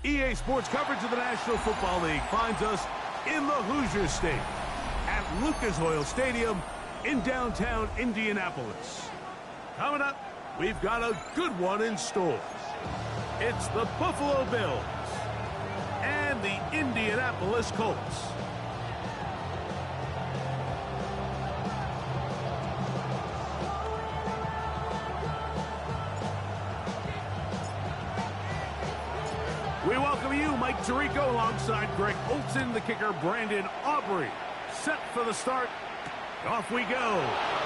EA Sports coverage of the National Football League finds us in the Hoosier State at Lucas Oil Stadium in downtown Indianapolis. Coming up, we've got a good one in store. It's the Buffalo Bills and the Indianapolis Colts. We welcome you, Mike Tirico, alongside Greg Olson, the kicker, Brandon Aubrey. Set for the start. Off we go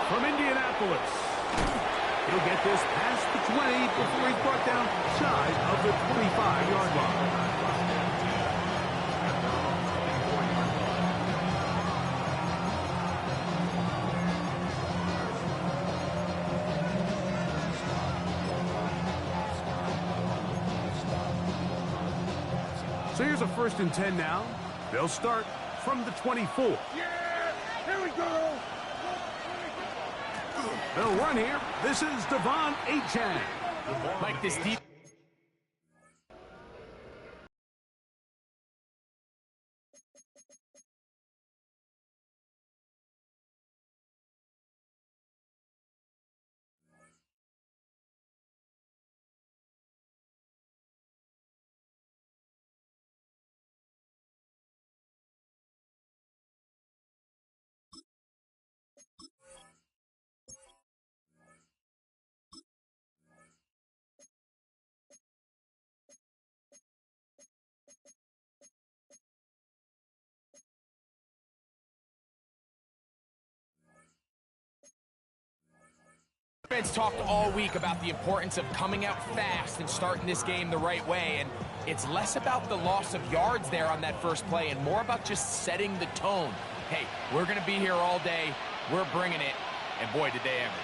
from Indianapolis. He'll get this past the 20 before he's brought down shy of the 25-yard line. So here's a 1st and 10 now. They'll start from the 24. Yeah, here we go. They'll run here. This is Devon Achane. Like this deep. Fans talked all week about the importance of coming out fast and starting this game the right way, and it's less about the loss of yards there on that first play and more about just setting the tone. Hey, we're going to be here all day. We're bringing it, and boy, did they ever.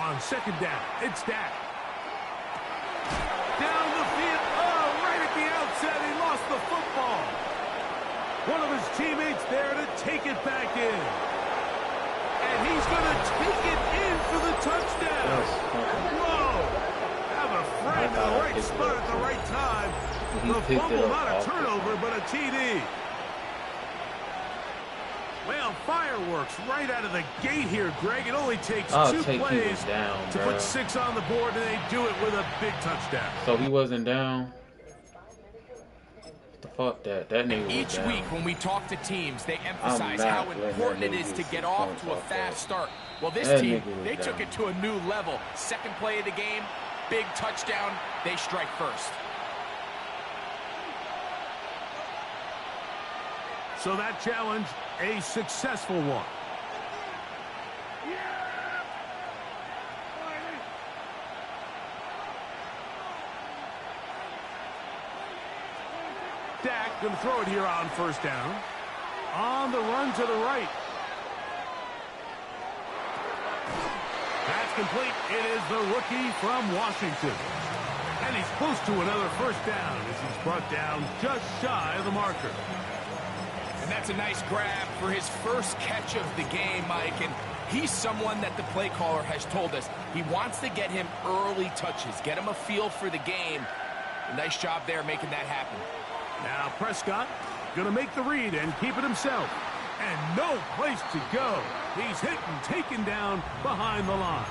On 2nd down, it's Dak. Down the field. Oh, right at the outset, he lost the football. One of his teammates there to take it back in. And he's going to take it in for the touchdown. Whoa! Have a friend in the right spot at the right time. The fumble, not a turnover, but a TD. Well, fireworks right out of the gate here, Greg. It only takes 2 plays to put 6 on the board, and they do it with a big touchdown. So he wasn't down. Fuck that. That nigga was Each down. week when we talk to teams, they emphasize how important it is to get off to a fast start. Well, this team, they took it to a new level. 2nd play of the game, big touchdown. They strike first. So that challenge, a successful one. Dak going to throw it here on 1st down. On the run to the right. That's complete. It is the rookie from Washington. And he's close to another 1st down as he's brought down just shy of the marker. And that's a nice grab for his first catch of the game, Mike. And he's someone that the play caller has told us he wants to get him early touches, get him a feel for the game. A nice job there making that happen. Now Prescott going to make the read and keep it himself. And no place to go. He's hit and taken down behind the line.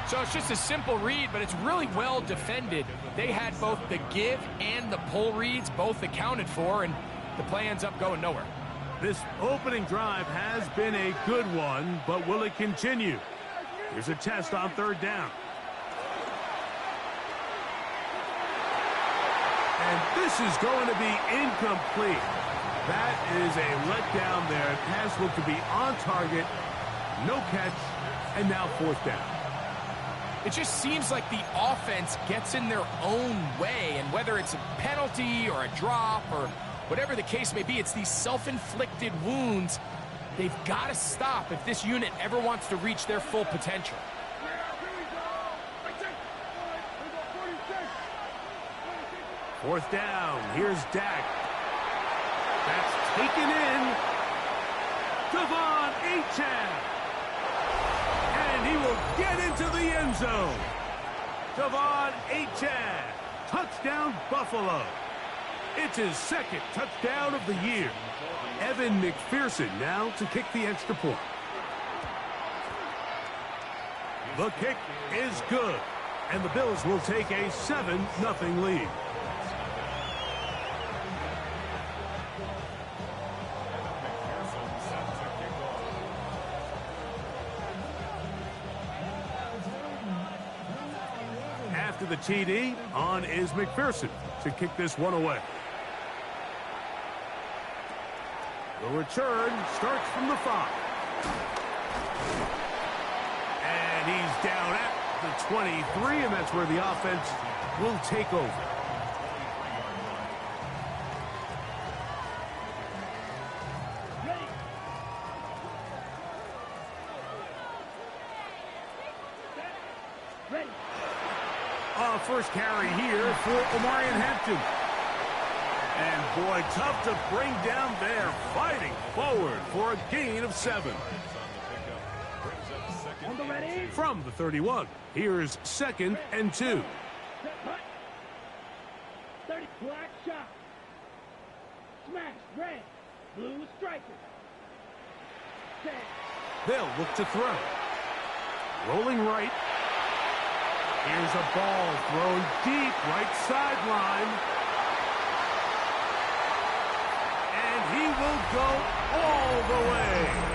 So it's just a simple read, but it's really well defended. They had both the give and the pull reads both accounted for, and the play ends up going nowhere. This opening drive has been a good one, but will it continue? Here's a test on 3rd down. And this is going to be incomplete. That is a letdown there. Pass looked to be on target. No catch. And now 4th down. It just seems like the offense gets in their own way. And whether it's a penalty or a drop or whatever the case may be, it's these self-inflicted wounds. They've got to stop if this unit ever wants to reach their full potential. 4th down. Here's Dak. That's taken in. Devon Achane. And he will get into the end zone. Devon Achane Touchdown, Buffalo. It's his second touchdown of the year. Evan McPherson now to kick the extra point. The kick is good, and the Bills will take a 7-0 lead. After the TD, on is McPherson to kick this one away. The return starts from the 5. And he's down at the 23, and that's where the offense will take over. First carry here for Omarion Hampton. And boy, tough to bring down there, fighting forward for a gain of 7. From the 31, here's 2nd and 2. 30, black shot. Smash, red, blue striker. They'll look to throw. Rolling right. Here's a ball thrown deep right sideline. And he will go all the way.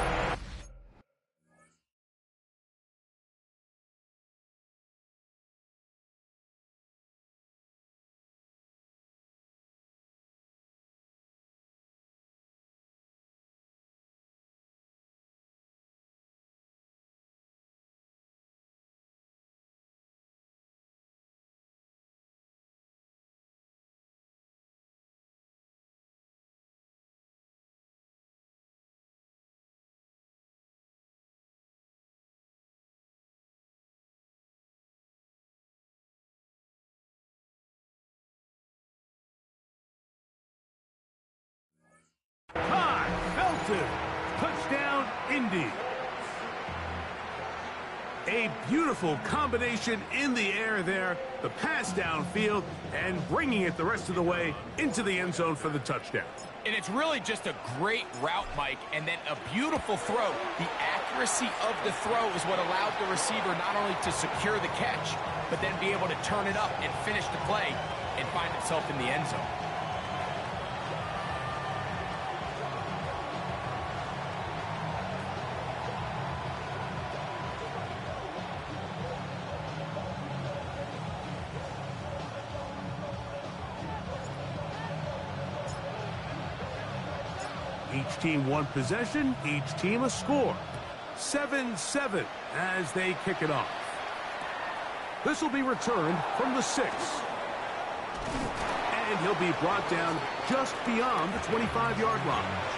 Touchdown, Indy. A beautiful combination in the air there. The pass downfield and bringing it the rest of the way into the end zone for the touchdown. And it's really just a great route, Mike, and then a beautiful throw. The accuracy of the throw is what allowed the receiver not only to secure the catch, but then be able to turn it up and finish the play and find himself in the end zone. Each team one possession, each team a score. 7-7 as they kick it off. This will be returned from the 6. And he'll be brought down just beyond the 25-yard line.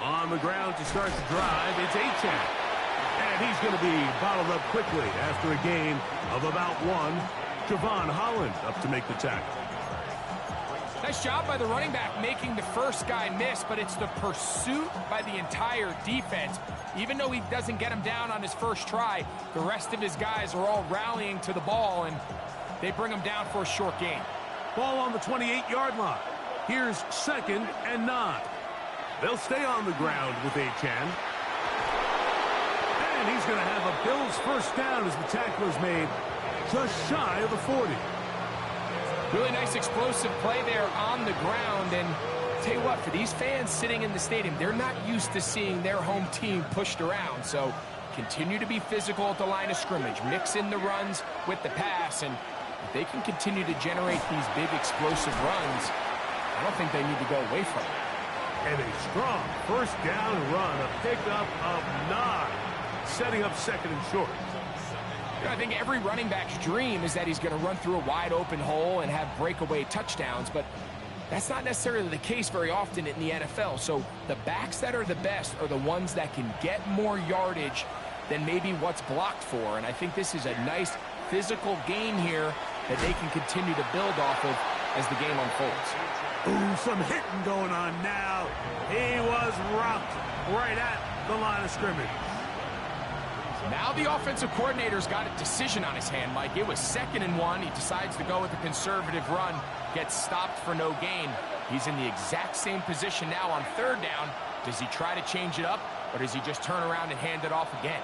On the ground to start the drive, it's Achane. And he's going to be bottled up quickly after a gain of about 1. Javon Holland up to make the tackle. Nice job by the running back making the first guy miss, but it's the pursuit by the entire defense. Even though he doesn't get him down on his first try, the rest of his guys are all rallying to the ball, and they bring him down for a short gain. Ball on the 28-yard line. Here's 2nd and 9. They'll stay on the ground with Achane. And he's going to have a Bills first down as the tackle is made just shy of the 40. Really nice explosive play there on the ground. And tell you what, for these fans sitting in the stadium, they're not used to seeing their home team pushed around. So continue to be physical at the line of scrimmage. Mix in the runs with the pass. And if they can continue to generate these big explosive runs, I don't think they need to go away from it. And a strong first down run, a pickup of 9, setting up second and short. I think every running back's dream is that he's going to run through a wide open hole and have breakaway touchdowns, but that's not necessarily the case very often in the NFL. So the backs that are the best are the ones that can get more yardage than maybe what's blocked for. And I think this is a nice physical game here that they can continue to build off of as the game unfolds. Ooh, some hitting going on now. He was rocked right at the line of scrimmage. Now the offensive coordinator's got a decision on his hand, Mike. It was 2nd and 1. He decides to go with a conservative run, gets stopped for no gain. He's in the exact same position now on 3rd down. Does he try to change it up, or does he just turn around and hand it off again?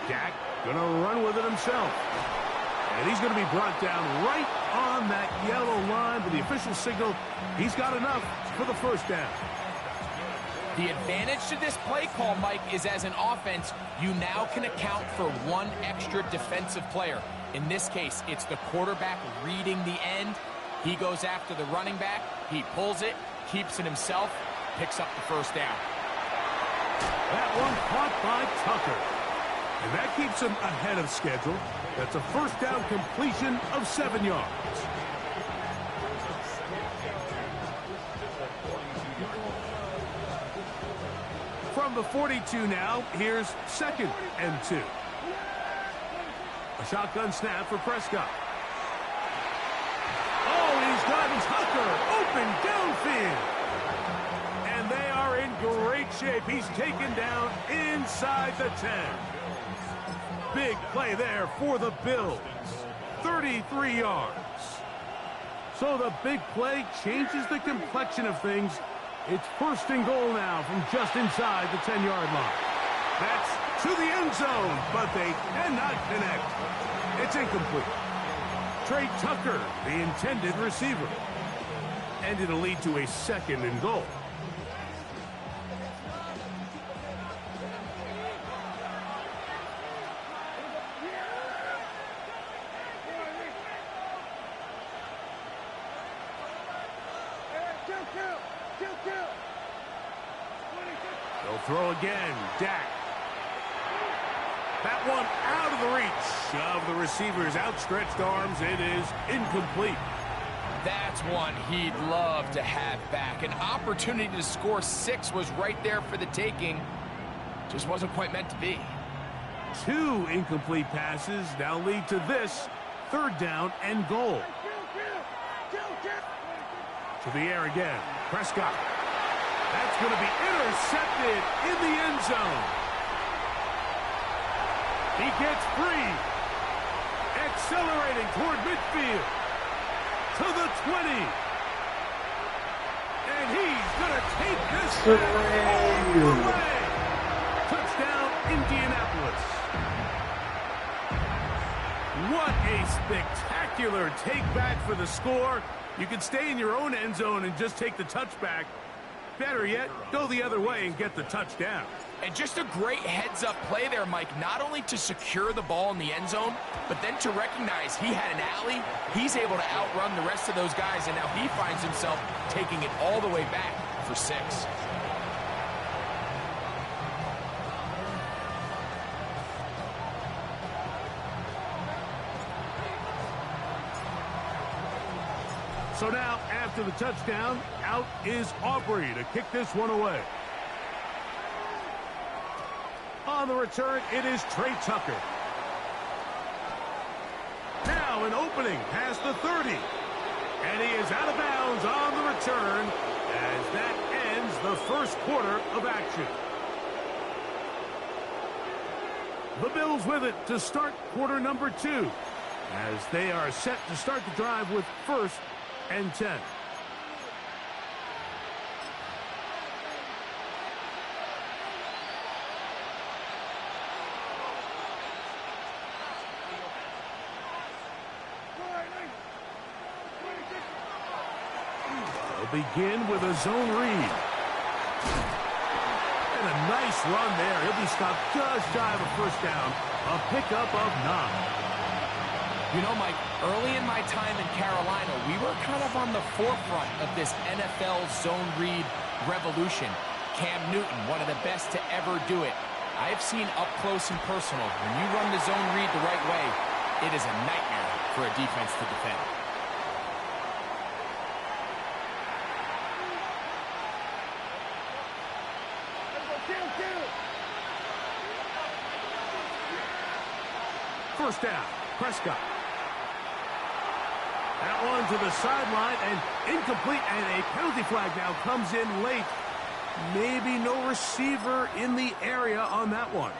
Dak gonna run with it himself. And he's going to be brought down right on that yellow line with the official signal. He's got enough for the first down. The advantage to this play call, Mike, is as an offense, you now can account for 1 extra defensive player. In this case, it's the quarterback reading the end. He goes after the running back. He pulls it, keeps it himself, picks up the first down. That one caught by Tucker. And that keeps him ahead of schedule. That's a first down completion of 7 yards. From the 42 now, here's 2nd and 2. A shotgun snap for Prescott. Oh, he's got Tucker open downfield. And they are in great shape. He's taken down inside the 10. Big play there for the Bills. 33 yards. So the big play changes the complexion of things. It's 1st and goal now from just inside the 10-yard line. That's to the end zone, but they cannot connect. It's incomplete. Trey Tucker, the intended receiver. And it'll lead to a 2nd and goal. They'll throw again. Dak. That one out of the reach of the receiver's outstretched arms. It is incomplete. That's one he'd love to have back. An opportunity to score 6 was right there for the taking. Just wasn't quite meant to be. 2 incomplete passes now lead to this 3rd down and goal. To the air again. Prescott. That's going to be intercepted in the end zone. He gets free. Accelerating toward midfield. To the 20. And he's going to take this back all the way. Touchdown, Indianapolis. What a spectacular take back for the score. You can stay in your own end zone and just take the touchback. Better yet, go the other way and get the touchdown. And just a great heads-up play there, Mike, not only to secure the ball in the end zone, but then to recognize he had an alley. He's able to outrun the rest of those guys, and now he finds himself taking it all the way back for 6. So now, after the touchdown, out is Aubrey to kick this one away. On the return, it is Trey Tucker. Now an opening past the 30. And he is out of bounds on the return as that ends the first quarter of action. The Bills with it to start quarter number 2 as they are set to start the drive with 1st and 10. They'll begin with a zone read. And a nice run there. He'll be stopped just shy of a first down. A pickup of 9. You know, Mike, early in my time in Carolina, we were kind of on the forefront of this NFL zone read revolution. Cam Newton, one of the best to ever do it. I have seen up close and personal, when you run the zone read the right way, it is a nightmare for a defense to defend. First down, Prescott. That one to the sideline and incomplete, and a penalty flag now comes in late. Maybe no receiver in the area on that one.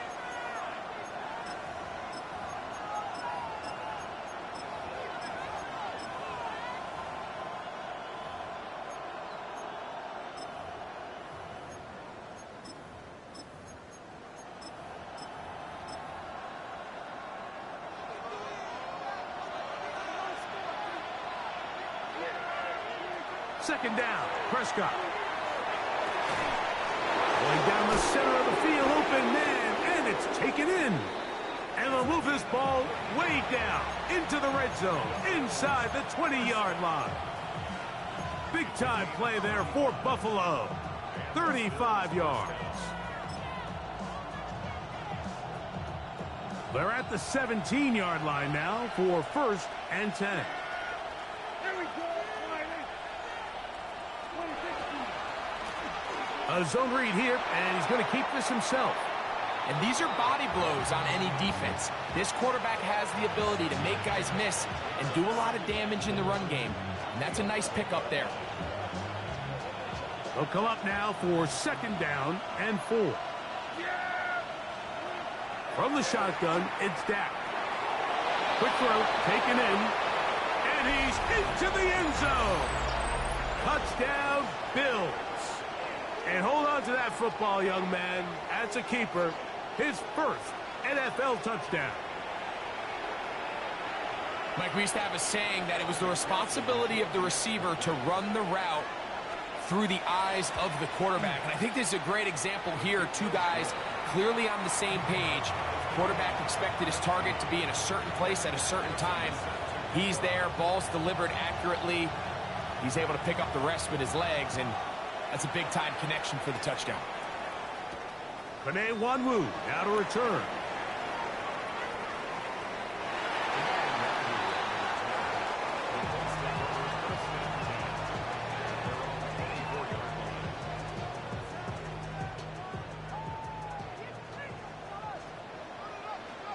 Second down, Prescott. Going down the center of the field, open man, and it's taken in. And they'll move this ball way down into the red zone, inside the 20-yard line. Big-time play there for Buffalo. 35 yards. They're at the 17-yard line now for 1st and 10. A zone read here, and he's going to keep this himself. And these are body blows on any defense. This quarterback has the ability to make guys miss and do a lot of damage in the run game. And that's a nice pickup there. They'll come up now for 2nd down and 4. From the shotgun, it's Dak. Quick throw, taken in, and he's into the end zone. Touchdown, Bills. And hold on to that football, young man. That's a keeper. His 1st NFL touchdown. Mike, we used to have a saying that it was the responsibility of the receiver to run the route through the eyes of the quarterback. And I think this is a great example here. Two guys clearly on the same page. The quarterback expected his target to be in a certain place at a certain time. He's there. Ball's delivered accurately. He's able to pick up the rest with his legs, and that's a big-time connection for the touchdown. Penei Wanwu now to return.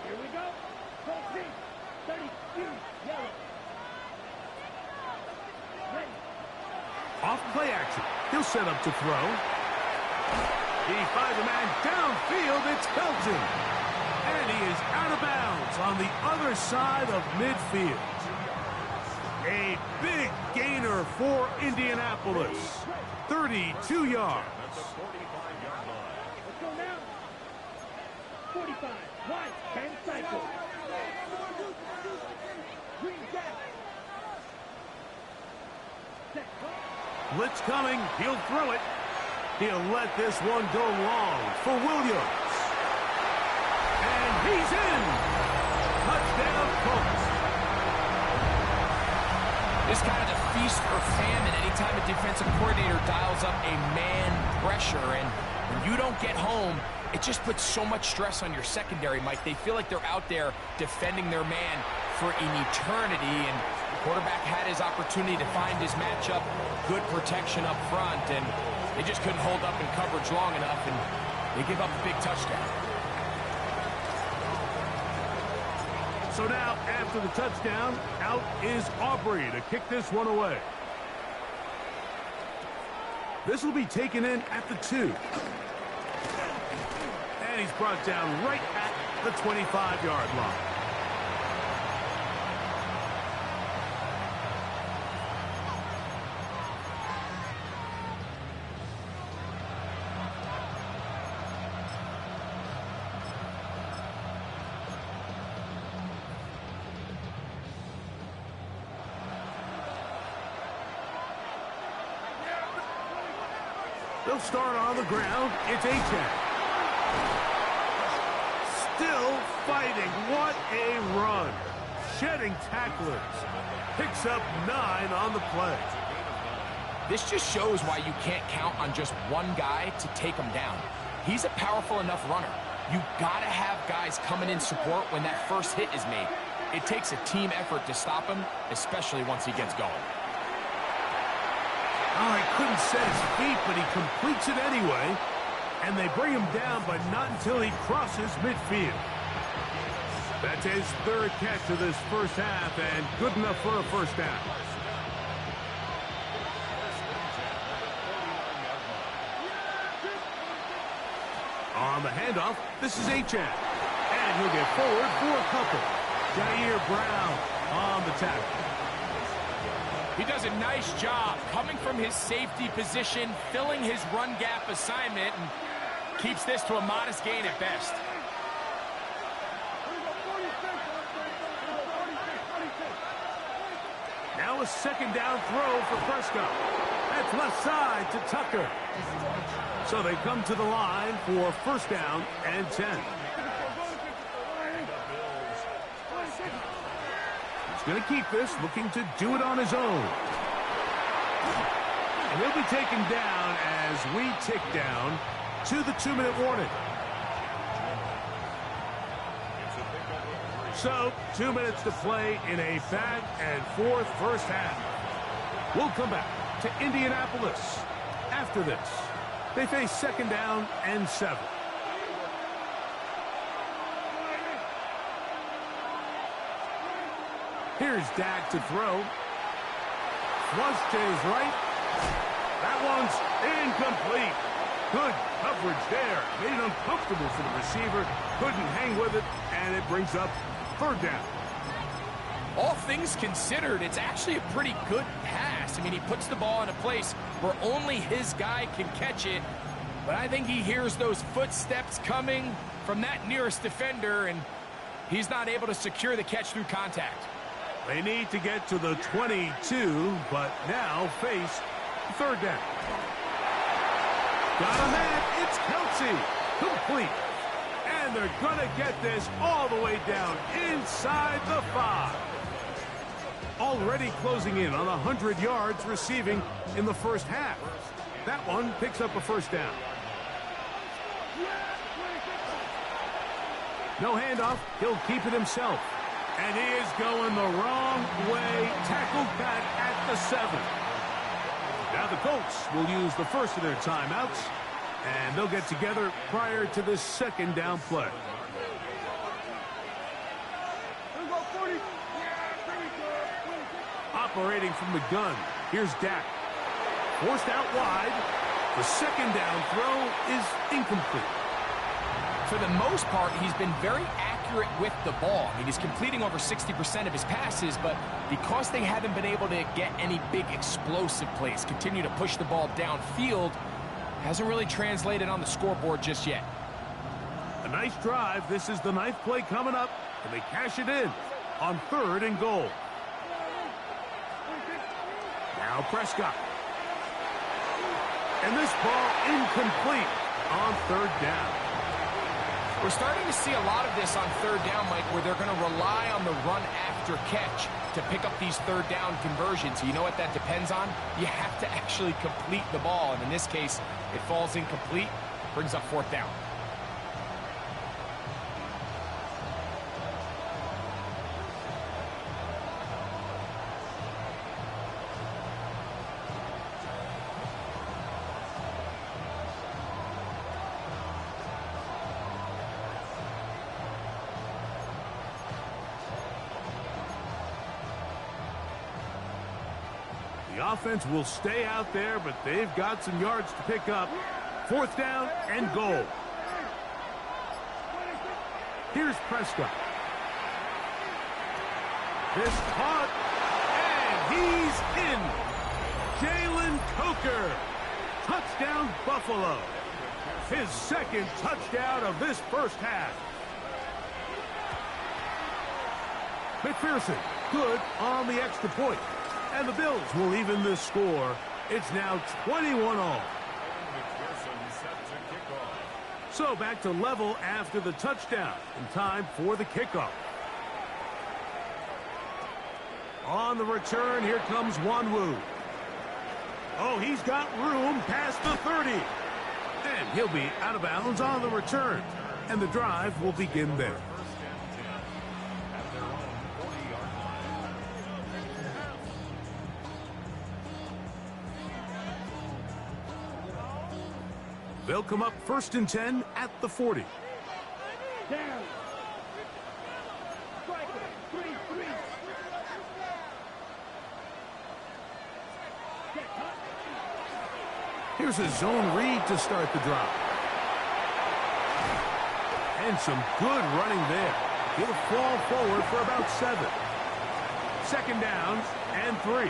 Here we go. Colts Yr, 32, yellow. Ready. Off play action. He'll set up to throw. He finds a man downfield. It's Felton. And he is out of bounds on the other side of midfield. A big gainer for Indianapolis. 32 yards. Let's go now. 45, wide, 10 cycle. Green jack. Set, Blitz coming. He'll throw it. He'll let this one go long for Williams. And he's in. Touchdown, Colts. This kind of the feast or famine anytime a defensive coordinator dials up a man pressure. And when you don't get home, it just puts so much stress on your secondary, Mike. They feel like they're out there defending their man for an eternity. And the quarterback had his opportunity to find his matchup, good protection up front, and they just couldn't hold up in coverage long enough, and they give up a big touchdown. So now, after the touchdown, out is Aubrey to kick this one away. This will be taken in at the 2. And he's brought down right at the 25-yard line. They'll start on the ground. It's A-Check. Still fighting. What a run. shedding tacklers. Picks up 9 on the play. This just shows why you can't count on just one guy to take him down. He's a powerful enough runner. You gotta have guys coming in support when that first hit is made. It takes a team effort to stop him, especially once he gets going. Oh, he couldn't set his feet, but he completes it anyway. And they bring him down, but not until he crosses midfield. That's his 3rd catch of this first half, and good enough for a first down. On the handoff, this is Achane. And he'll get forward for a couple. Jair Brown on the tackle. He does a nice job coming from his safety position, filling his run gap assignment, and keeps this to a modest gain at best. Now a 2nd down throw for Prescott. That's left side to Tucker. So they come to the line for 1st down and 10. He's going to keep this, looking to do it on his own. And he'll be taken down as we tick down to the 2-minute warning. So, 2 minutes to play in a back and forth first half. We'll come back to Indianapolis after this. They face 2nd down and 7. Here's Dak to throw. Flush to his right. That one's incomplete. Good coverage there. Made it uncomfortable for the receiver. Couldn't hang with it, and it brings up 3rd down. All things considered, it's actually a pretty good pass. I mean, he puts the ball in a place where only his guy can catch it. But I think he hears those footsteps coming from that nearest defender, and he's not able to secure the catch through contact. They need to get to the 22, but now face 3rd down. Got a man, it's Kelsey. Complete. And they're going to get this all the way down inside the 5. Already closing in on 100 yards receiving in the first half. That one picks up a 1st down. No handoff. He'll keep it himself. And he is going the wrong way. Tackled back at the 7. Now the Colts will use the first of their timeouts. And they'll get together prior to this 2nd down play. Operating from the gun. Here's Dak. Forced out wide. The 2nd down throw is incomplete. For the most part, he's been very accurate with the ball. I mean, he's completing over 60% of his passes, but because they haven't been able to get any big explosive plays, continue to push the ball downfield, hasn't really translated on the scoreboard just yet. A nice drive. This is the 9th play coming up, and they cash it in on 3rd and goal. Now Prescott. And this ball incomplete on 3rd down. We're starting to see a lot of this on 3rd down, Mike, where they're going to rely on the run after catch to pick up these 3rd down conversions. You know what that depends on? You have to actually complete the ball, and in this case, it falls incomplete, brings up 4th down. The offense will stay out there, but they've got some yards to pick up. 4th down and goal. Here's Prescott. This caught, and he's in. Jalen Coker. Touchdown, Buffalo. His 2nd touchdown of this first half. McPherson, good on the extra point. And the Bills will even this score. It's now 21-all. So back to level after the touchdown. And time for the kickoff. On the return, here comes Wanwu. Oh, he's got room past the 30. And he'll be out of bounds on the return. And the drive will begin there. They'll come up 1st and 10 at the 40. Down. Striker, 3-3. Get cut. Here's a zone read to start the drive. And some good running there. He'll fall forward for about 7. 2nd down and 3.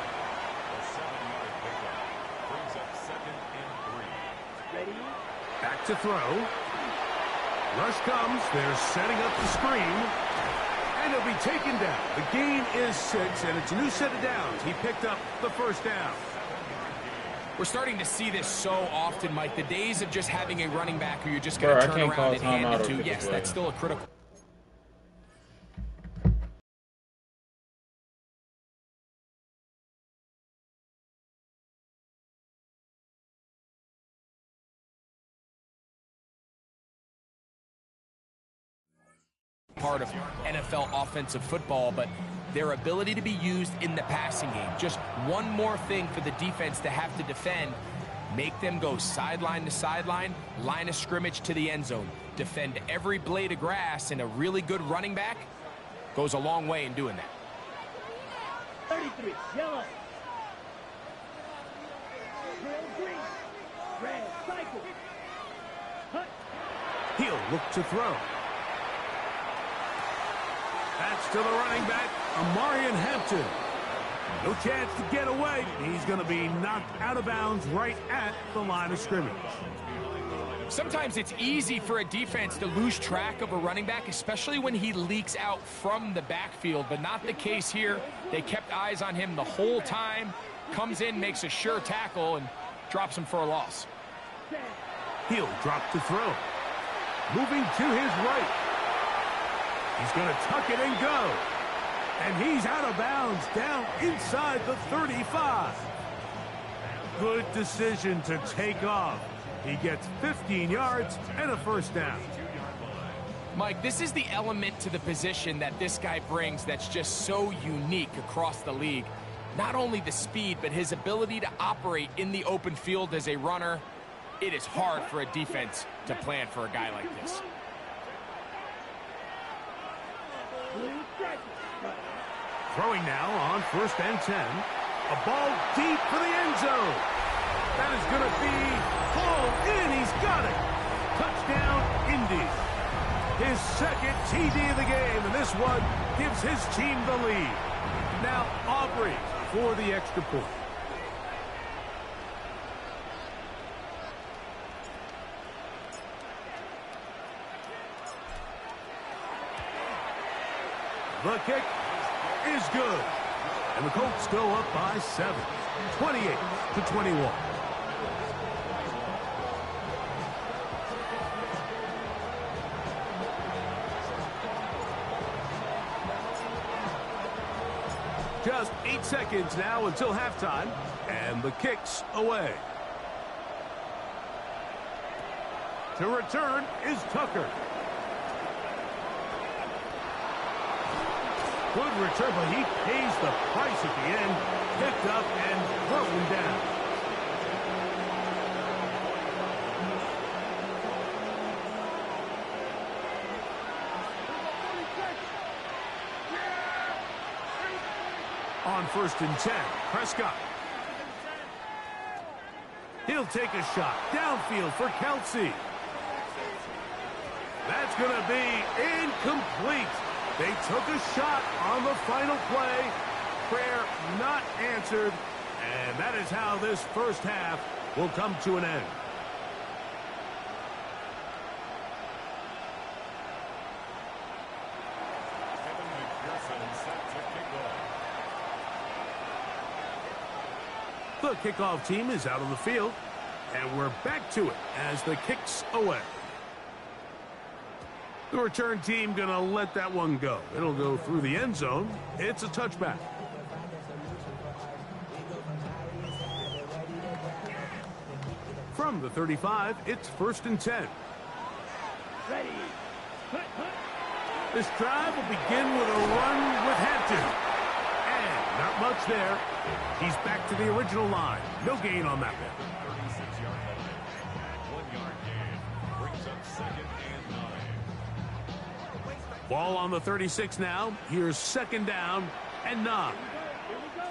Ready? Back to throw. Rush comes. They're setting up the screen. And he'll be taken down. The gain is 6, and it's a new set of downs. He picked up the 1st down. We're starting to see this so often, Mike. The days of just having a running back who you're just going to turn around and hand it to, yes, that's still a critical part of NFL offensive football, but their ability to be used in the passing game. Just one more thing for the defense to have to defend. Make them go sideline to sideline, line of scrimmage to the end zone. Defend every blade of grass, and a really good running back goes a long way in doing that. 33, yellow. Trail green. Red, cycle. Cut. He'll look to throw. That's to the running back, Amarian Hampton. No chance to get away. He's going to be knocked out of bounds right at the line of scrimmage. Sometimes it's easy for a defense to lose track of a running back, especially when he leaks out from the backfield, but not the case here. They kept eyes on him the whole time. Comes in, makes a sure tackle, and drops him for a loss. He'll drop to throw. Moving to his right. He's going to tuck it and go. And he's out of bounds down inside the 35. Good decision to take off. He gets 15 yards and a 1st down. Mike, this is the element to the position that this guy brings that's just so unique across the league. Not only the speed, but his ability to operate in the open field as a runner. It is hard for a defense to plan for a guy like this. Throwing now on 1st and 10. A ball deep for the end zone. That is going to be hauled in. He's got it. Touchdown, Indy. His 2nd TD of the game, and this one gives his team the lead. Now Aubrey for the extra point. The kick is good. And the Colts go up by 7, 28-21. Just 8 seconds now until halftime, and the kick's away. To return is Tucker. Good return, but he pays the price at the end. Picked up and thrown down. On 1st and 10, Prescott. He'll take a shot downfield for Kelsey. That's going to be incomplete. They took a shot on the final play. Prayer not answered. And that is how this 1st half will come to an end. The kickoff team is out on the field. And we're back to it as the kick's away. The return team going to let that one go. It'll go through the end zone. It's a touchback. From the 35, it's 1st and 10. Ready. Hut, hut. This drive will begin with a run with Hampton. And not much there. He's back to the original line. No gain on that one. 36-yard line. 1-yard gain. Brings up 2nd and 9. Ball on the 36 now. Here's 2nd down and 9. Here we go.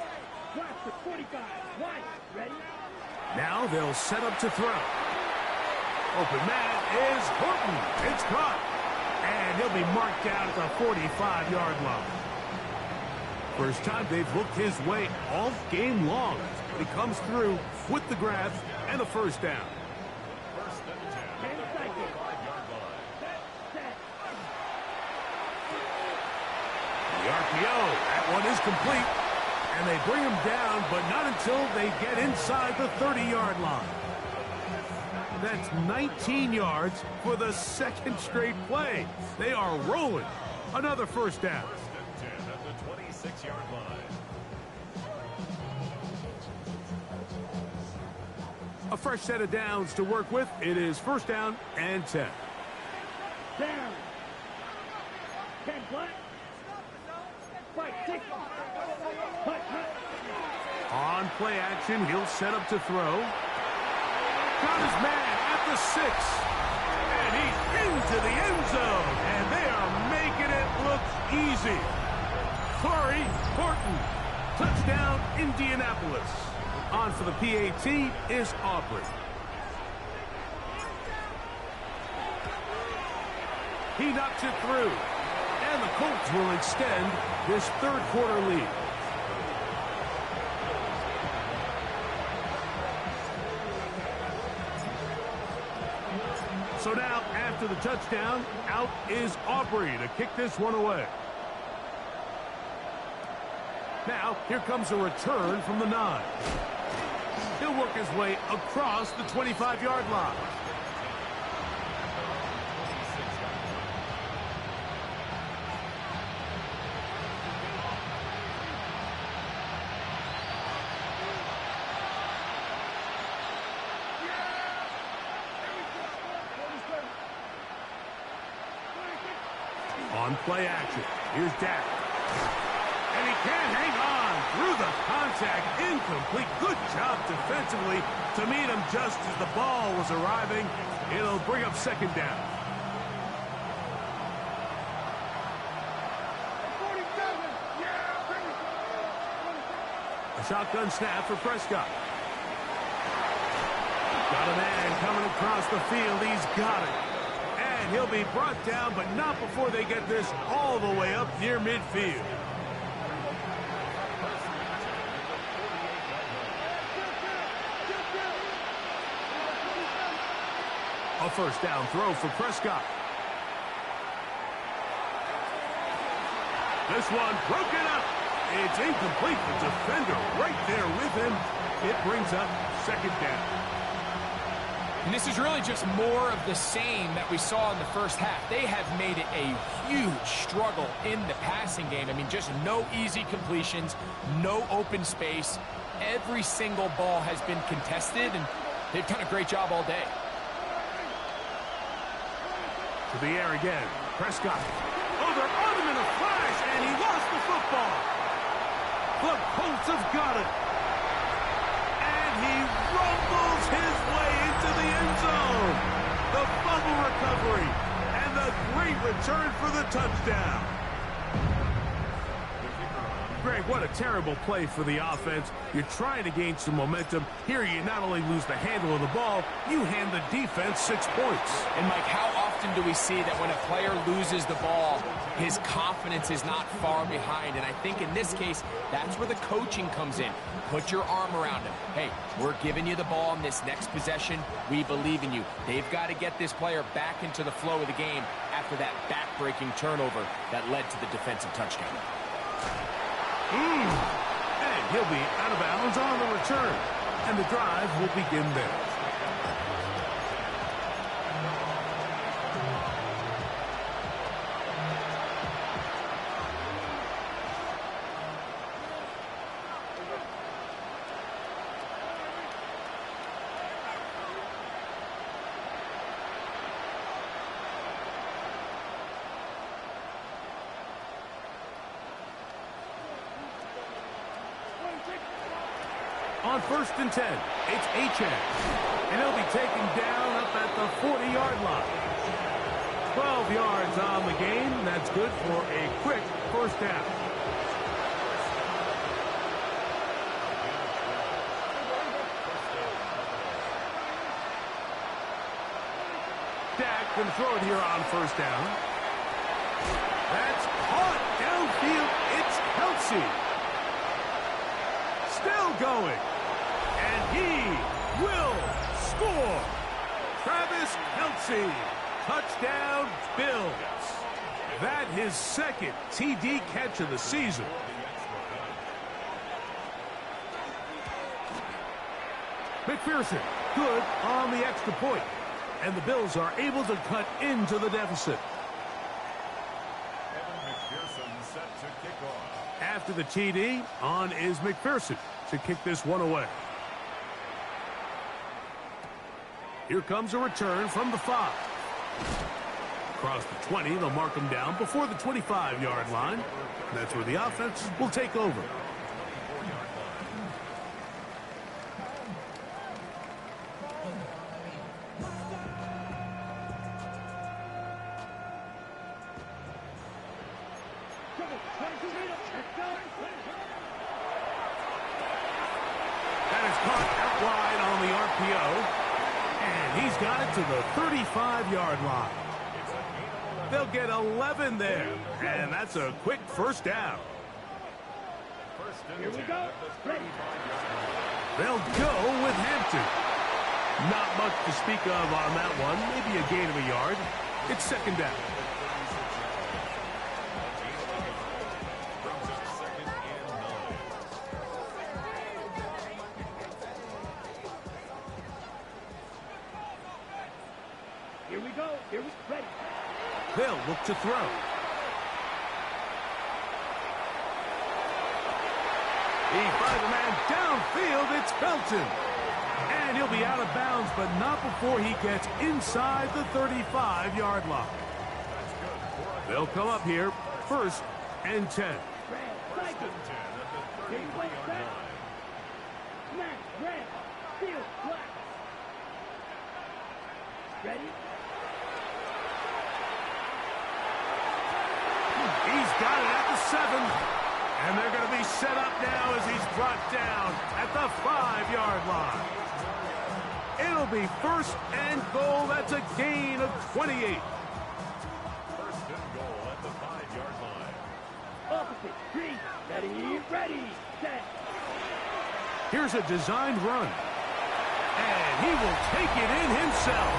Watch for 45. Wide. Ready. Now they'll set up to throw. Open man is Horton. It's caught. And he'll be marked down at the 45-yard line. First time they've looked his way all game long. But he comes through with the grab and a 1st down. 1st and 10. 10 seconds. 5-yard line. Set. The RPO, that one is complete. And they bring him down, but not until they get inside the 30-yard line. That's 19 yards for the 2nd straight play. They are rolling. Another 1st down. 1st and 10 at the 26-yard line. A fresh set of downs to work with. It is 1st down and 10. Down. 10 black. Fight. 6. Hut, hut. On play action, he'll set up to throw. Got his man at the 6. And he's into the end zone. And they are making it look easy. Corey Horton. Touchdown, Indianapolis. On for the PAT is Aubrey. He knocks it through. And the Colts will extend this 3rd quarter lead. So now, after the touchdown, out is Aubrey to kick this one away. Now, here comes a return from the 9. He'll work his way across the 25-yard line. On play action, here's Dak. And he can't hang on through the contact. Incomplete. Good job defensively to meet him just as the ball was arriving. It'll bring up 2nd down. 47. A shotgun snap for Prescott. Got a man coming across the field. He's got it. And he'll be brought down, but not before they get this all the way up near midfield. A 1st down throw for Prescott. This one broken up. It's incomplete. The defender right there with him. It brings up 2nd down. And this is really just more of the same that we saw in the first half. They have made it a huge struggle in the passing game. I mean, just no easy completions, no open space. Every single ball has been contested, and they've done a great job all day. To the air again. Prescott. Oh, they're on him in a flash, and he lost the football. The Colts have got it. And he rumbles his way into the end zone. The fumble recovery and the great return for the touchdown. Greg, what a terrible play for the offense. You're trying to gain some momentum. Here you not only lose the handle of the ball, you hand the defense 6 points. And Mike, how often do we see that when a player loses the ball, his confidence is not far behind? And I think in this case, that's where the coaching comes in. Put your arm around him. Hey, we're giving you the ball in this next possession. We believe in you. They've got to get this player back into the flow of the game after that back-breaking turnover that led to the defensive touchdown. And he'll be out of bounds on the return. And the drive will begin there. On 1st and 10, it's Achane. And he'll be taken down up at the 40-yard line. 12 yards on the game. That's good for a quick first down. Dak can throw it here on 1st down. That's caught downfield. It's Kelsey. Still going. And he will score. Travis Kelsey. Touchdown, Bills. That his second TD catch of the season. McPherson, good on the extra point. And the Bills are able to cut into the deficit. After the TD, on is McPherson to kick this one away. Here comes a return from the 5. Across the 20, they'll mark him down before the 25-yard line. That's where the offense will take over. That is caught out wide on the RPO. And he's got it to the 35-yard line. They'll get 11 there. And that's a quick first down. Here we go. Ready. They'll go with Hampton. Not much to speak of on that one. Maybe a gain of a yard. It's 2nd down. Here we go. Here we ready. They'll look to throw. He finds a man downfield. It's Felton. And he'll be out of bounds, but not before he gets inside the 35-yard line. They'll come up here 1st and 10. Red, cycle. Big play set. Smash, red. Field, black. Ready? He's got it at the 7. And they're going to be set up now as he's brought down at the 5-yard line. It'll be 1st and goal. That's a gain of 28. 1st and goal at the 5-yard line. Opposite. Green. Ready, ready, set. Here's a designed run. And he will take it in himself.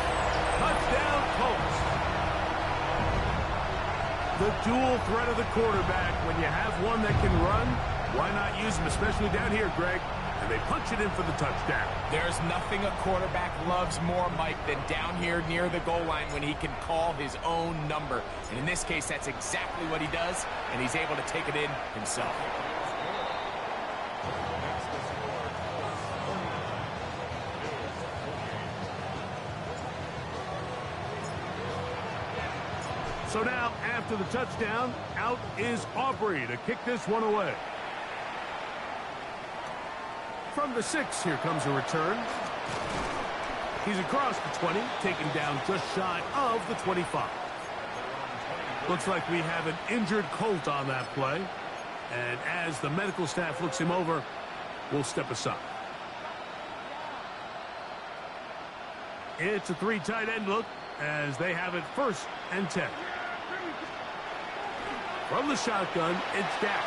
Touchdown, Colts. The dual threat of the quarterback. When you have one that can run, why not use him, especially down here, Greg? And they punch it in for the touchdown. There's nothing a quarterback loves more, Mike, than down here near the goal line when he can call his own number. And in this case, that's exactly what he does, and he's able to take it in himself. So now, after the touchdown, out is Aubrey to kick this one away. From the 6, here comes a return. He's across the 20, taken down just shy of the 25. Looks like we have an injured Colt on that play. And as the medical staff looks him over, we'll step aside. It's a 3 tight end look as they have it 1st and 10. From the shotgun, it's Dak.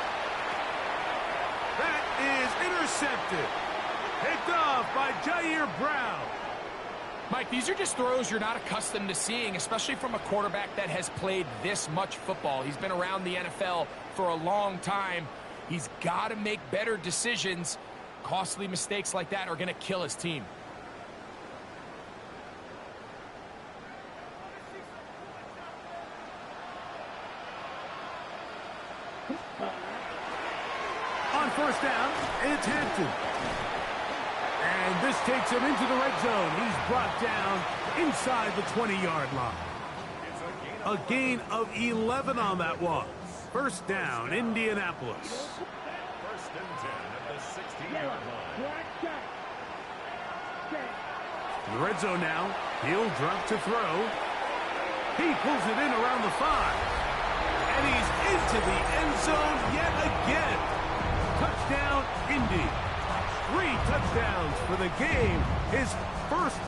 That is intercepted. Picked off by Jair Brown. Mike, these are just throws you're not accustomed to seeing, especially from a quarterback that has played this much football. He's been around the NFL for a long time. He's got to make better decisions. Costly mistakes like that are going to kill his team. On 1st down, it's Hampton. And this takes him into the red zone. He's brought down inside the 20-yard line. A gain of 11 on that one. 1st down, Indianapolis. 1st and 10 at the 16-yard line. Black shot. In the red zone now. He'll drop to throw. He pulls it in around the 5. And he's into the end zone yet again. Touchdown, Indy. 3 touchdowns for the game. His first